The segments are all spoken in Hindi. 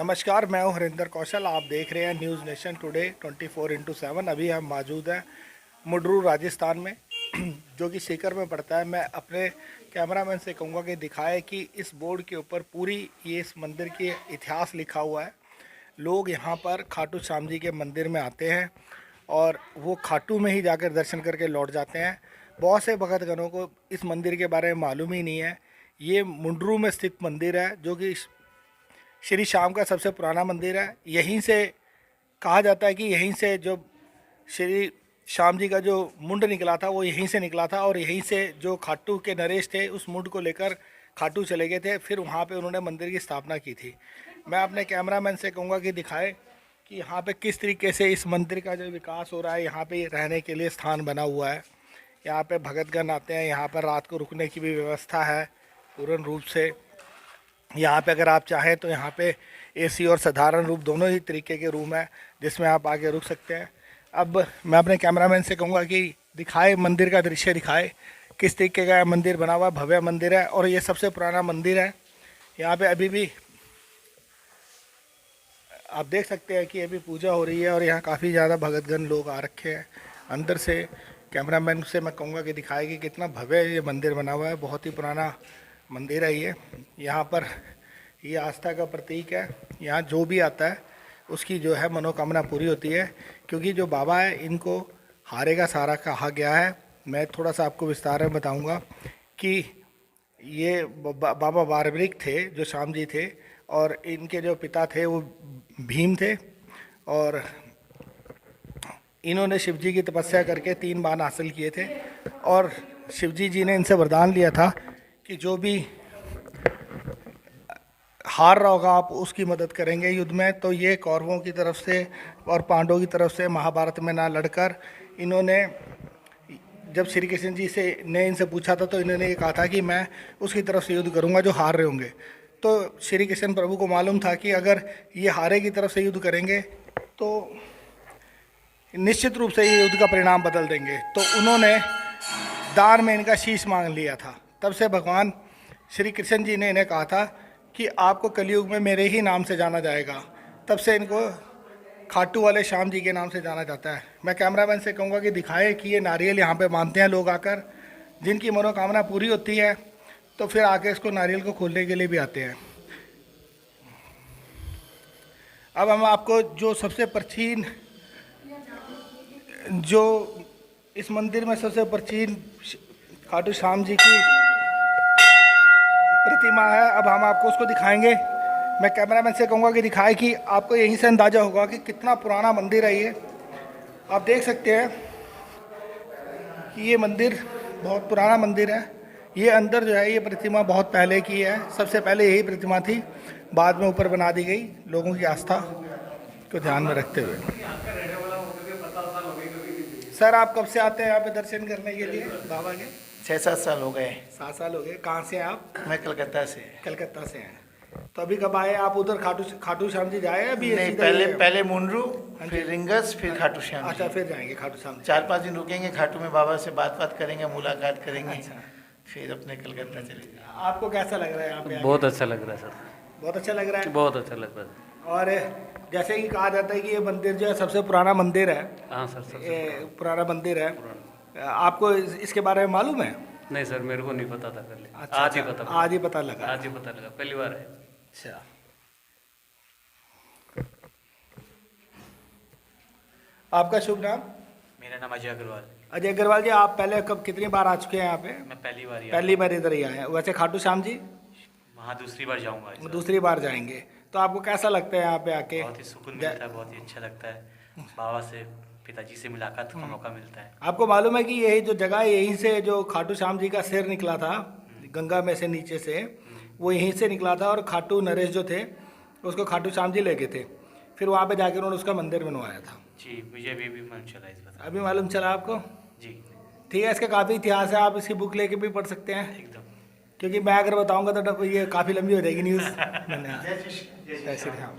नमस्कार, मैं हूं हरिंदर कौशल। आप देख रहे हैं न्यूज़ नेशन टुडे 24/7। अभी हम मौजूद हैं मुड्रू राजस्थान में जो कि सीकर में पड़ता है। मैं अपने कैमरामैन से कहूँगा कि दिखाए कि इस बोर्ड के ऊपर पूरी ये इस मंदिर की इतिहास लिखा हुआ है। लोग यहाँ पर खाटू श्याम जी के मंदिर में आते हैं और वो खाटू में ही जाकर दर्शन करके लौट जाते हैं। बहुत से भक्तगणों को इस मंदिर के बारे में मालूम ही नहीं है। ये मुंड्रू में स्थित मंदिर है जो कि श्री श्याम का सबसे पुराना मंदिर है। यहीं से कहा जाता है कि यहीं से जो श्री श्याम जी का जो मुंड निकला था वो यहीं से निकला था और यहीं से जो खाटू के नरेश थे उस मुंड को लेकर खाटू चले गए थे। फिर वहाँ पे उन्होंने मंदिर की स्थापना की थी। मैं अपने कैमरामैन से कहूँगा कि दिखाए कि यहाँ पे किस तरीके से इस मंदिर का जो विकास हो रहा है। यहाँ पे रहने के लिए स्थान बना हुआ है। यहाँ पे भगतगण आते हैं। यहाँ पर रात को रुकने की भी व्यवस्था है पूर्ण रूप से। यहाँ पे अगर आप चाहें तो यहाँ पे एसी और साधारण रूप दोनों ही तरीके के रूम है जिसमें आप आके रुक सकते हैं। अब मैं अपने कैमरामैन से कहूँगा कि दिखाए, मंदिर का दृश्य दिखाए किस तरीके का मंदिर बना हुआ है। भव्य मंदिर है और ये सबसे पुराना मंदिर है। यहाँ पे अभी भी आप देख सकते हैं कि अभी पूजा हो रही है और यहाँ काफ़ी ज़्यादा भगतगण लोग आ रखे हैं। अंदर से कैमरामैन से मैं कहूँगा कि दिखाए कि कितना भव्य ये मंदिर बना हुआ है। बहुत ही पुराना मंदिर है ये। यहाँ पर ये आस्था का प्रतीक है। यहाँ जो भी आता है उसकी जो है मनोकामना पूरी होती है, क्योंकि जो बाबा है इनको हारे का सहारा कहा गया है। मैं थोड़ा सा आपको विस्तार में बताऊंगा कि ये बाबा बारबरिक थे जो श्याम जी थे, और इनके जो पिता थे वो भीम थे, और इन्होंने शिवजी की तपस्या करके 3 बाण हासिल किए थे। और शिवजी जी ने इनसे वरदान लिया था कि जो भी हार रहा होगा आप उसकी मदद करेंगे युद्ध में। तो ये कौरवों की तरफ से और पांडवों की तरफ से महाभारत में ना लड़कर इन्होंने, जब श्री कृष्ण जी से ने इनसे पूछा था तो इन्होंने ये कहा था कि मैं उसकी तरफ से युद्ध करूंगा जो हार रहे होंगे। तो श्री कृष्ण प्रभु को मालूम था कि अगर ये हारे की तरफ से युद्ध करेंगे तो निश्चित रूप से ये युद्ध का परिणाम बदल देंगे। तो उन्होंने दान में इनका शीश मांग लिया था। तब से भगवान श्री कृष्ण जी ने इन्हें कहा था कि आपको कलयुग में मेरे ही नाम से जाना जाएगा। तब से इनको खाटू वाले श्याम जी के नाम से जाना जाता है। मैं कैमरामैन से कहूँगा कि दिखाए कि ये नारियल यहाँ पे मानते हैं लोग आकर, जिनकी मनोकामना पूरी होती है तो फिर आके इसको नारियल को खोलने के लिए भी आते हैं। अब हम आपको जो सबसे प्राचीन, जो इस मंदिर में सबसे प्राचीन खाटू श्याम जी की प्रतिमा है, अब हम आपको उसको दिखाएंगे। मैं कैमरामैन से कहूँगा कि दिखाए कि आपको यहीं से अंदाज़ा होगा कि कितना पुराना मंदिर है ये। आप देख सकते हैं कि ये मंदिर बहुत पुराना मंदिर है। ये अंदर जो है ये प्रतिमा बहुत पहले की है। सबसे पहले यही प्रतिमा थी, बाद में ऊपर बना दी गई लोगों की आस्था को ध्यान में रखते हुए। सर, आप कब से आते हैं यहाँ पे दर्शन करने के लिए बाबा के? 6-7 साल हो गए। 7 साल हो गए। कहाँ से हैं आप? मैं कलकत्ता से। कलकत्ता से हैं। तो अभी कब आए आप उधर? खाटू श्याम जी जाए अभी? नहीं, पहले मुंड्रू, फिर रिंगस, फिर खाटू श्याम। अच्छा, फिर जाएंगे खाटू श्याम जी। 4-5 दिन रुकेंगे खाटू में, बाबा से बात करेंगे, मुलाकात करेंगे। अच्छा। फिर अपने कलकत्ता चले जाएंगे। आपको कैसा लग रहा है यहाँ पे? बहुत अच्छा लग रहा है सर, बहुत अच्छा लग रहा है। बहुत अच्छा लग रहा है। और जैसे कि कहा जाता है कि ये मंदिर जो है सबसे पुराना मंदिर है। हाँ सर, सबसे ये पुराना मंदिर है। आपको इसके बारे में मालूम है? नहीं सर, मेरे को नहीं पता था पहले। अच्छा, आज ही पता, आज ही पता लगा। आज ही पता लगा, पहली बार है। अच्छा, आपका शुभ नाम? मेरा नाम अजय अग्रवाल। अजय अग्रवाल जी, आप पहले कब कितनी बार आ चुके हैं यहाँ पे? मैं पहली बार पहली बार इधर ही आए हैं। वैसे खाटू श्याम जी वहाँ दूसरी बार जाऊँगा। दूसरी बार जाएंगे। तो आपको कैसा लगता है यहाँ पे आके? बहुत ही सुकून मिलता है, बहुत ही अच्छा लगता है। बाबा से, पिताजी से मुलाकात का मौका मिलता है। आपको मालूम है कि यही जो जगह है, यहीं से जो खाटू श्याम जी का सिर निकला था गंगा में से नीचे से, वो यहीं से निकला था। और खाटू नरेश जो थे उसको खाटू श्याम जी ले गए थे। फिर वहाँ पे जाकर उन्होंने उसका मंदिर बनवाया था। जी, मुझे अभी मालूम चला इस बात। अभी मालूम चला आपको? जी, ठीक है, इसका काफ़ी इतिहास है। आप इसकी बुक लेके भी पढ़ सकते हैं, एकदम। क्योंकि मैं अगर बताऊंगा तो ये काफ़ी लंबी हो जाएगी न्यूज़। जय श्री राम।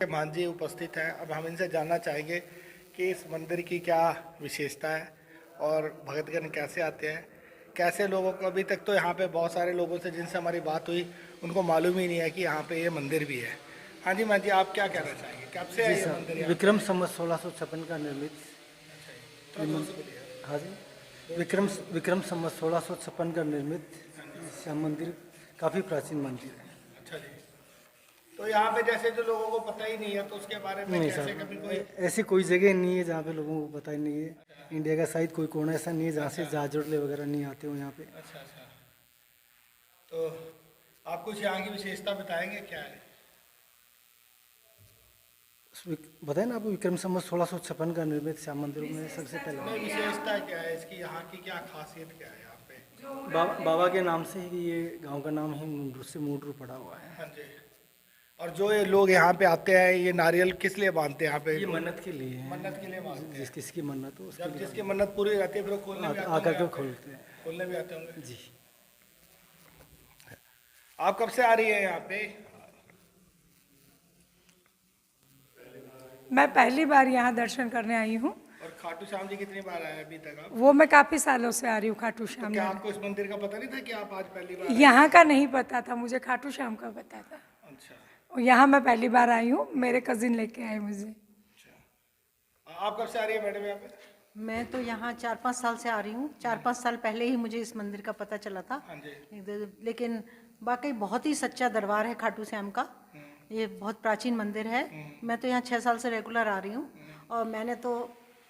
मान जी उपस्थित हैं। अब हम इनसे जानना चाहेंगे कि इस मंदिर की क्या विशेषता है और भगतगण कैसे आते हैं, कैसे लोगों को, अभी तक तो यहाँ पे बहुत सारे लोगों से जिनसे हमारी बात हुई उनको मालूम ही नहीं है कि यहाँ पे ये मंदिर भी है। हाँ जी, मान जी आप क्या कहना चाहेंगे, कब से है ये मंदिर यहाँ? विक्रम संवत 1656 का निर्मित। हाँ जी, विक्रम संवत 1656 का निर्मित श्याम मंदिर काफ़ी प्राचीन मंदिर है। अच्छा जी। तो यहाँ पे जैसे जो लोगों को पता ही नहीं है तो उसके बारे में नहीं कैसे कभी कोई सर, ऐसी कोई जगह नहीं है जहाँ पे लोगों को पता ही नहीं है। इंडिया का शायद कोई कोना ऐसा नहीं है जहाँ से जहाजोड़ले वगैरह नहीं आते हो यहाँ पे। अच्छा अच्छा। तो आप कुछ यहाँ की विशेषता बताएंगे क्या है? बताए ना आपको, विक्रम संवत 1656 का निर्मित श्याम मंदिर में सबसे पहले नहीं, विशेषता क्या है इसकी, यहाँ की क्या खासियत क्या है यहाँ पे? बाबा के नाम से ही ये गांव का नाम ही मुंड्रू से मूड्रू पड़ा हुआ है। हाँ जी। और जो ये लोग यहाँ पे आते हैं ये नारियल किस लिए बांधते हैं यहाँ पे? ये मन्नत के लिए है। मन्नत के लिए बांधते हैं। किसकी मन्नत हो उसके जब लिए जिसकी मन्नत पूरी रहती है फिर वो खोलने भी आते आकर होंगे के यहाँ पे? खोलते हैं। खोलने भी आते होंगे। जी। आप कब से आ रही है यहाँ पे? मैं पहली बार यहाँ दर्शन करने आई हूँ। और खाटू श्याम जी कितनी बार आए अभी तक आप? वो मैं काफ़ी सालों से आ रही हूँ खाटू श्याम क्या में। आपको इस मंदिर का पता नहीं था कि आप आज पहली बार आए? यहाँ का नहीं पता था मुझे, खाटू श्याम का पता था। अच्छा और यहाँ मैं पहली बार आई हूँ, मेरे कजिन लेके आए मुझे। अच्छा। आप कब से आ रही है मैडम यहाँ पे? मैं तो यहाँ 4-5 साल से आ रही हूँ। 4-5 साल पहले ही मुझे इस मंदिर का पता चला था। हाँ जी। लेकिन वाकई बहुत ही सच्चा दरबार है खाटू श्याम का। ये बहुत प्राचीन मंदिर है। मैं तो यहाँ 6 साल से रेगुलर आ रही हूँ और मैंने तो,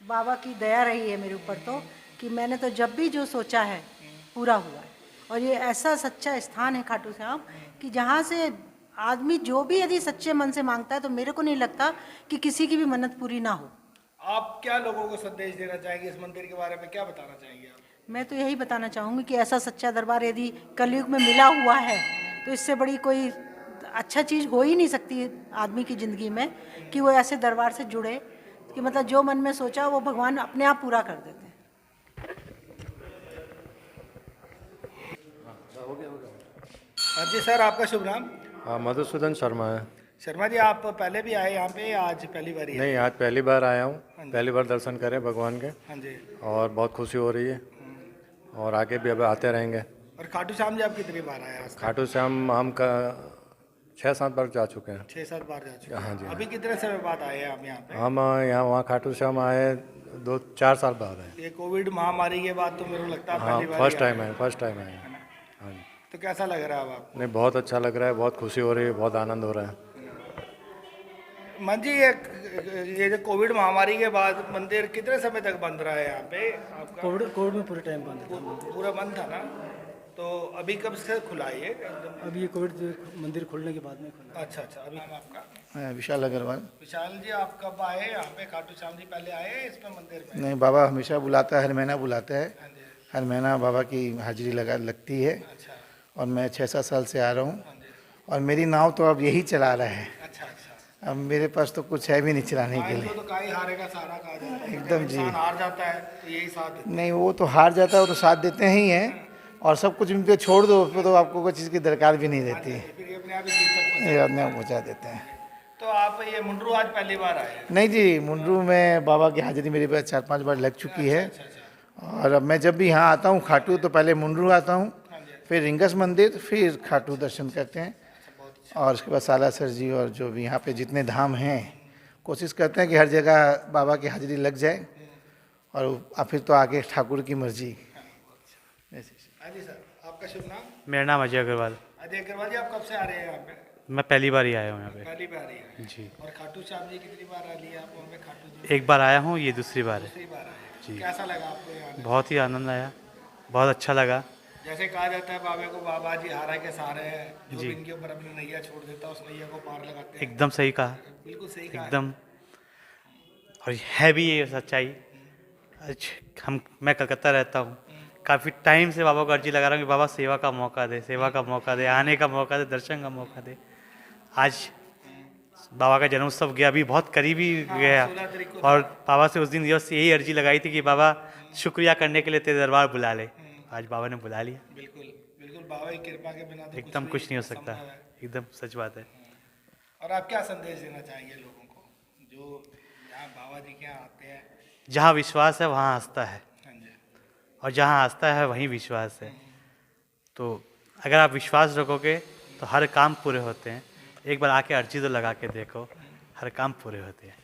बाबा की दया रही है मेरे ऊपर तो, कि मैंने तो जब भी जो सोचा है पूरा हुआ है। और ये ऐसा सच्चा स्थान है खाटू श्याम कि जहाँ से आदमी जो भी यदि सच्चे मन से मांगता है तो मेरे को नहीं लगता कि किसी की भी मन्नत पूरी ना हो। आप क्या लोगों को संदेश देना चाहेंगे इस मंदिर के बारे में, क्या बताना चाहेंगे आप? मैं तो यही बताना चाहूँगी कि ऐसा सच्चा दरबार यदि कलयुग में मिला हुआ है तो इससे बड़ी कोई अच्छा चीज़ हो ही नहीं सकती आदमी की ज़िंदगी में, कि वो ऐसे दरबार से जुड़े कि मतलब जो मन में सोचा वो भगवान अपने आप पूरा कर देते हैं। हाँ जी सर, आपका शुभ नाम? हाँ, मधुसूदन शर्मा है। शर्मा जी, आप पहले भी आए यहाँ पे, आज पहली बार ही आए? नहीं, आज पहली बार आया हूँ, पहली बार दर्शन करें भगवान के, हाँ जी। और बहुत खुशी हो रही है और आगे भी अब आते रहेंगे। और खाटू श्याम जी आप कितनी बार आए आज तक? खाटू श्याम हम का 6-7 बार जा चुके हैं। 6-7 बार जा चुके हैं। हाँ जी। अभी कितने समय बाद आए हैं आप यहाँ पे? हम यहाँ वहाँ खाटू श्याम आए 2-4 साल बाद आए। ये कोविड महामारी के बाद तो मेरे को लगता है हाँ, पहली बार फर्स्ट ही आए टाइम हैं। है, फर्स्ट टाइम है। हाँ जी। तो कैसा लग रहा है अब आपको? नहीं, बहुत अच्छा लग रहा है, बहुत खुशी हो रही है, बहुत आनंद हो रहा है। मन जी, ये जो कोविड महामारी के बाद मंदिर कितने समय तक बंद रहा है यहाँ पे आपका? कोविड में पूरे टाइम बंद था। पूरा बंद था ना? तो अभी कब से खुला है ये? अब ये कोविड मंदिर खुलने के बाद में खुला। अच्छा अच्छा। अभी नाम आपका? विशाल अग्रवाल। विशाल जी, आप कब आए यहाँ पे? खाटू श्याम जी पहले आए हैं इसमें मंदिर में? नहीं, बाबा हमेशा बुलाता है, हर महीना बुलाता है। हाँ जी। हर महीना बाबा की हाजिरी लगती है। अच्छा। और मैं 6-7 साल से आ रहा हूँ और मेरी नाव तो अब यही चला रहा है। अच्छा अच्छा। अब मेरे पास तो कुछ है भी नहीं चलाने के लिए। तो काई हारेगा सारा कहा जाता है। एकदम जी। इंसान हार जाता है तो यही साथ देता नहीं, वो तो हार जाता है, वो तो साथ देते ही हैं और सब कुछ उन पे छोड़ दो तो आपको कोई चीज़ की दरकार भी नहीं रहती। है। फिर ये अपने आप ही जीत तक ये अपने आप पहुँचा देते हैं। तो आप ये मुंड्रू आज पहली बार आए हैं? नहीं जी, मुंड्रू में बाबा की हाजिरी मेरे पास 4-5 बार लग चुकी है। और अब मैं जब भी यहाँ आता हूँ खाटू तो पहले मुंड्रू आता हूँ, फिर रिंगस मंदिर, फिर खाटू दर्शन करते हैं। और उसके बाद सालासर जी और जो भी यहाँ पे जितने धाम हैं, कोशिश करते हैं कि हर जगह बाबा की हाजिरी लग जाए और फिर तो आगे ठाकुर की मर्जी। हाँ जी सर, आपका शुभ नाम? मेरा नाम अजय अग्रवाल। अजय अग्रवाल जी, आप कब से आ रहे हैं यहाँ पे? मैं पहली बार ही आया हूँ यहाँ पे। पहली बार ही आए। जी। और खाटू श्याम जी कितनी बार आ लिए आप वहाँ पे? खाटू जी एक बार आया हूँ, ये दूसरी बार है। दूसरी बार आए। जी। कैसा लगा आपको यहाँ आने? बहुत ही आनंद आया, बहुत अच्छा लगा। जैसे कहा जाता है बाबा को, बाबा जी हारा के सहारे हैं, जो जी। भी इनके ऊपर अपनी नैया छोड़ देता है उस नैया को पार लगाते हैं। एकदम सही कहा, बिल्कुल सही कहा है। एकदम। और है भी ये सच्चाई। मैं कलकत्ता रहता हूँ, काफ़ी टाइम से बाबा को अर्जी लगा रहा हूँ कि बाबा सेवा का मौका दे, सेवा का मौका दे, आने का मौका दे, दर्शन का मौका दे। आज बाबा का जन्मोत्सव गया, अभी बहुत करीबी गया, 16 तारीख को और बाबा से उस दिन यही अर्जी लगाई थी कि बाबा शुक्रिया करने के लिए तेरे दरबार बुला ले। आज बाबा ने बुला लिया। बिल्कुल बिल्कुल, बाबा की कृपा के बिना तो एकदम कुछ नहीं हो सकता, संभव है। एकदम सच बात है। और आप क्या संदेश देना चाहेंगे लोगों को जो यहाँ बाबा जी के यहाँ आते हैं? जहाँ विश्वास है वहाँ आस्था है, हाँ जी। और जहाँ आस्था है वहीं विश्वास है। तो अगर आप विश्वास रखोगे तो हर काम पूरे होते हैं। एक बार आके अर्जी तो लगा के देखो, हर काम पूरे होते हैं।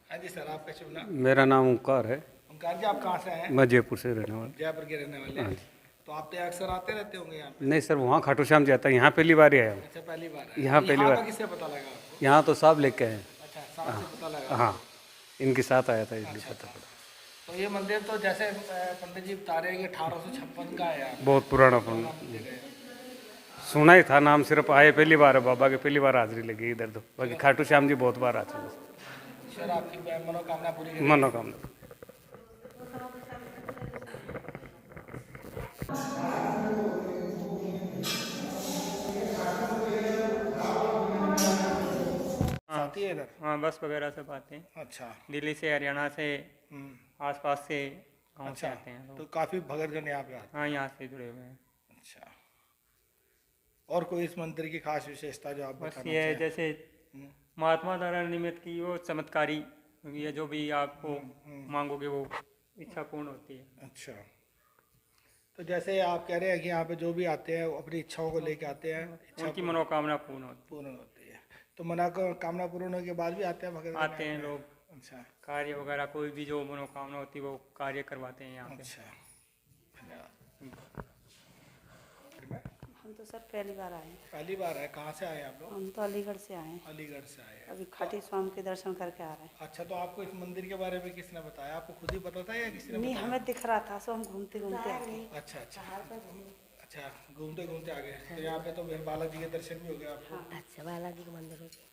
हाँ जी सर, आपका शुभ नाम? मेरा नाम ओंकार है। ओंकार जी, आप कहाँ से आए हैं? मैं जयपुर से रहने वाला। जयपुर के रहने वाले हैं। तो आप तो अक्सर आते रहते होंगे यहाँ पे? नहीं सर, वहाँ खाटू श्याम जाता है, यहाँ पहली बार ही आया हूँ। अच्छा, पहली बार आए। यहाँ तो पहली का बार। किससे पता लगा आपको? यहाँ तो साहब लेके आए। अच्छा, साफ से पता लगा। हाँ, इनके साथ आया था, इसलिए पता पड़ा। तो ये मंदिर तो जैसे पंडित जी बता रहे हैं कि 1856 का है यहाँ पे। बहुत पुराना मंदिर है। सुना ही था नाम, सिर्फ आए पहली बार है। बाबा की पहली बार हाजिरी लगी इधर। तो बाकी खाटू श्याम जी बहुत बार आते हैं। सर, आपकी मनोकामना पूरी करें। मनोकामना। आती है इधर? हाँ, बस वगैरह सब आते हैं। अच्छा। दिल्ली से, हरियाणा से, आसपास से गाँव से अच्छा, आते हैं तो लोग। काफी भगत जन यहाँ पे आते हाँ, यहाँ से जुड़े हुए हैं। हैं। अच्छा, और कोई इस मंदिर की खास विशेषता जो आप बस बताना ये चाहें? जैसे महात्मा नारायण निमित्त की वो चमत्कारी, ये जो भी आपको मांगोगे वो इच्छा पूर्ण होती है। अच्छा, तो जैसे आप कह रहे हैं कि यहाँ पे जो भी आते हैं वो अपनी इच्छाओं को लेके आते हैं, इच्छा उनकी मनोकामना पूर्ण होती पूर्ण होती है। तो मनोकामना पूर्ण होने के बाद भी आते हैं भगत है। जन आते यहाँ हैं पे? लोग, अच्छा कार्य वगैरह कोई भी जो मनोकामना होती है वो कार्य करवाते हैं यहाँ पे। अच्छा, हम तो सर पहली बार आए हैं। पहली बार है? कहाँ से आए हैं आप लोग? हम तो अलीगढ़ से आए हैं। अलीगढ़ से आए हैं। अभी खाटू स्वामी के दर्शन करके आ रहे हैं। अच्छा, तो आपको इस मंदिर के बारे में किसने बताया? आपको खुद ही पता था या किसी ने नहीं, बताया? हमें दिख रहा था, सो हम घूमते घूमते आ गए। अच्छा अच्छा अच्छा, घूमते घूमते आ गए। तो यहाँ पे तो फिर बालाजी के दर्शन भी हो गए आपको। अच्छा, बालाजी का मंदिर हो गया।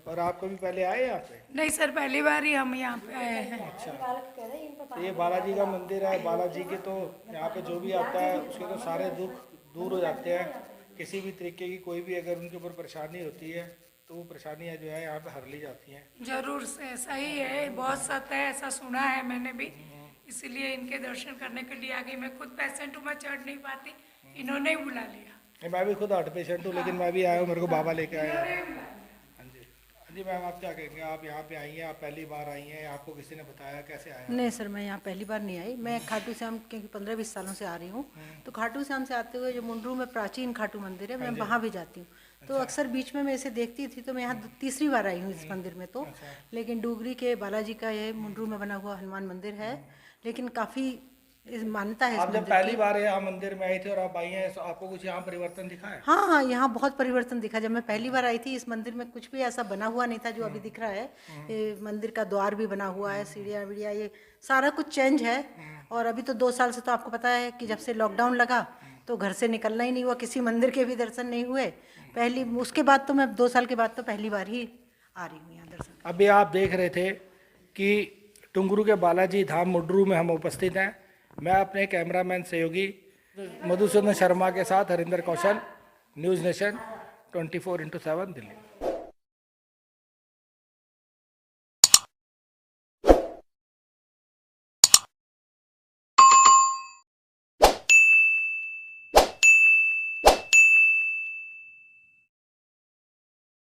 और आप कभी पहले आए यहाँ पे? नहीं सर, पहली बार ही हम यहाँ पे आए हैं। तो ये बालाजी का मंदिर है। बालाजी के तो यहाँ पे जो भी आता है उसके तो सारे दुख दूर हो जाते हैं। किसी भी तरीके की कोई भी अगर उनके ऊपर परेशानी होती है तो वो परेशानियाँ जो है यहाँ पे हर ली जाती हैं। जरूर से सही है, बहुत सत्य है, ऐसा सुना है मैंने भी, इसीलिए इनके दर्शन करने के लिए आ गई। मैं खुद पेशेंट हूँ, मैं चढ़ नहीं पाती, इन्होंने ही बुला लिया। नहीं, मैं भी खुद हार्ट पेशेंट हूँ, लेकिन मैं भी आया हूँ, मेरे को बाबा लेके आया है। हाँ जी, हाँ जी मैम, आप क्या कहेंगे? आप यहाँ पे आई हैं, आप पहली बार आई हैं, आपको किसी ने बताया, कैसे आया? नहीं सर, मैं यहाँ पहली बार नहीं आई। मैं खाटू श्याम क्योंकि 15-20 सालों से आ रही हूँ, तो खाटू श्याम से आते हुए जो मुंडरू में प्राचीन खाटू मंदिर है, मैं वहाँ भी जाती हूँ। तो अक्सर बीच में मैं इसे देखती थी, तो मैं यहाँ तीसरी बार आई हूँ इस मंदिर में। तो लेकिन डूगरी के बालाजी का ये मुंडरू में बना हुआ हनुमान मंदिर है, लेकिन काफ़ी मान्यता है इस आप जब मंदिर पहली की। बार यहाँ मंदिर में आई थी और आप आई हैं, तो आपको कुछ यहाँ परिवर्तन दिखा है? हाँ हाँ, यहाँ बहुत परिवर्तन दिखा। जब मैं पहली बार आई थी, इस मंदिर में कुछ भी ऐसा बना हुआ नहीं था जो अभी दिख रहा है। ये मंदिर का द्वार भी बना हुआ है, सीढ़ियाँ वीढ़ियाँ, ये सारा कुछ चेंज है। और अभी तो 2 साल से तो आपको पता है कि जब से लॉकडाउन लगा तो घर से निकलना ही नहीं हुआ, किसी मंदिर के भी दर्शन नहीं हुए। उसके बाद तो मैं 2 साल के बाद तो पहली बार ही आ रही हूँ यहाँ दर्शन। अभी आप देख रहे थे कि टुंगरू के बालाजी धाम मुड्रू में हम उपस्थित हैं। मैं अपने कैमरामैन सहयोगी मधुसूदन शर्मा के साथ हरिंदर कौशल, न्यूज़ नेशन 24/7 दिल्ली।